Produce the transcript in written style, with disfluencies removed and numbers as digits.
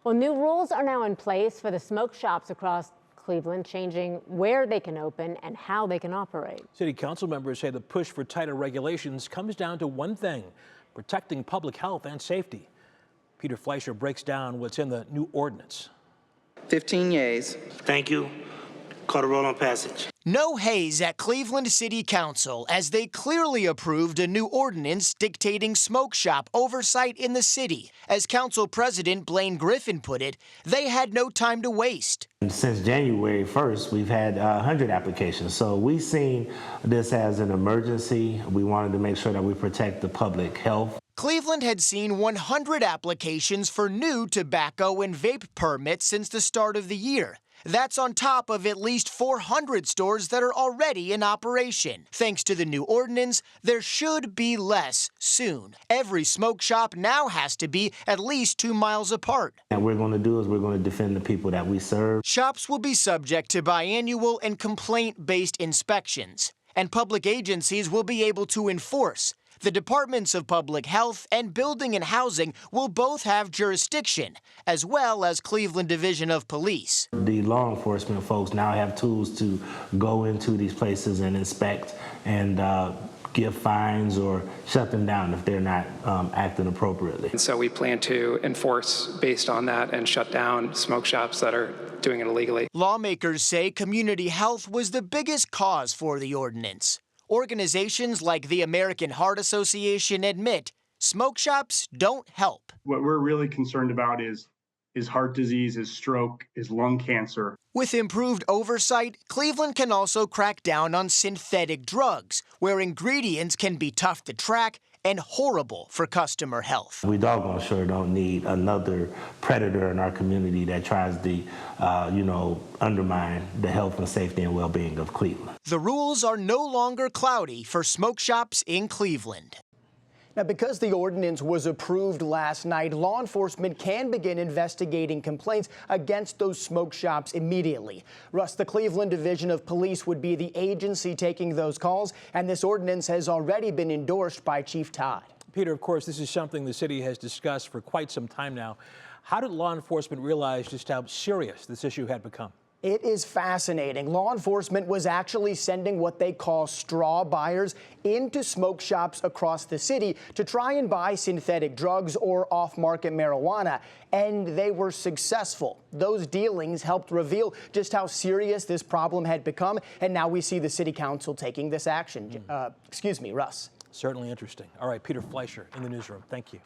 Well, new rules are now in place for the smoke shops across Cleveland, changing where they can open and how they can operate. City council members say the push for tighter regulations comes down to one thing: protecting public health and safety. Peter Fleischer breaks down what's in the new ordinance. 15 yeas. Thank you. Call the roll on passage. No haze at Cleveland City Council as they clearly approved a new ordinance dictating smoke shop oversight in the city. As Council President Blaine Griffin put it, they had no time to waste. Since January 1st, we've had 100 applications. So we've seen this as an emergency. We wanted to make sure that we protect the public health. Cleveland had seen 100 applications for new tobacco and vape permits since the start of the year. That's on top of at least 400 stores that are already in operation. Thanks to the new ordinance, there should be less soon. Every smoke shop now has to be at least 2 miles apart. What we're going to do is we're going to defend the people that we serve. Shops will be subject to biannual and complaint-based inspections, and public agencies will be able to enforce. The Departments of Public Health and Building and Housing will both have jurisdiction, as well as Cleveland Division of Police. The law enforcement folks now have tools to go into these places and inspect and give fines or shut them down if they're not acting appropriately. And so we plan to enforce based on that and shut down smoke shops that are doing it illegally. Lawmakers say community health was the biggest cause for the ordinance. Organizations like the American Heart Association admit smoke shops don't help. What we're really concerned about is heart disease, is stroke, is lung cancer. With improved oversight, Cleveland can also crack down on synthetic drugs, where ingredients can be tough to track and horrible for customer health. We doggone sure don't need another predator in our community that tries to, undermine the health and safety and well-being of Cleveland. The rules are no longer cloudy for smoke shops in Cleveland. Now, because the ordinance was approved last night, law enforcement can begin investigating complaints against those smoke shops immediately. Russ, the Cleveland Division of Police would be the agency taking those calls, and this ordinance has already been endorsed by Chief Todd. Peter, of course, this is something the city has discussed for quite some time now. How did law enforcement realize just how serious this issue had become? It is fascinating. Law enforcement was actually sending what they call straw buyers into smoke shops across the city to try and buy synthetic drugs or off-market marijuana, and they were successful. Those dealings helped reveal just how serious this problem had become, and now we see the city council taking this action. Russ. Certainly interesting. All right, Peter Fleischer in the newsroom. Thank you.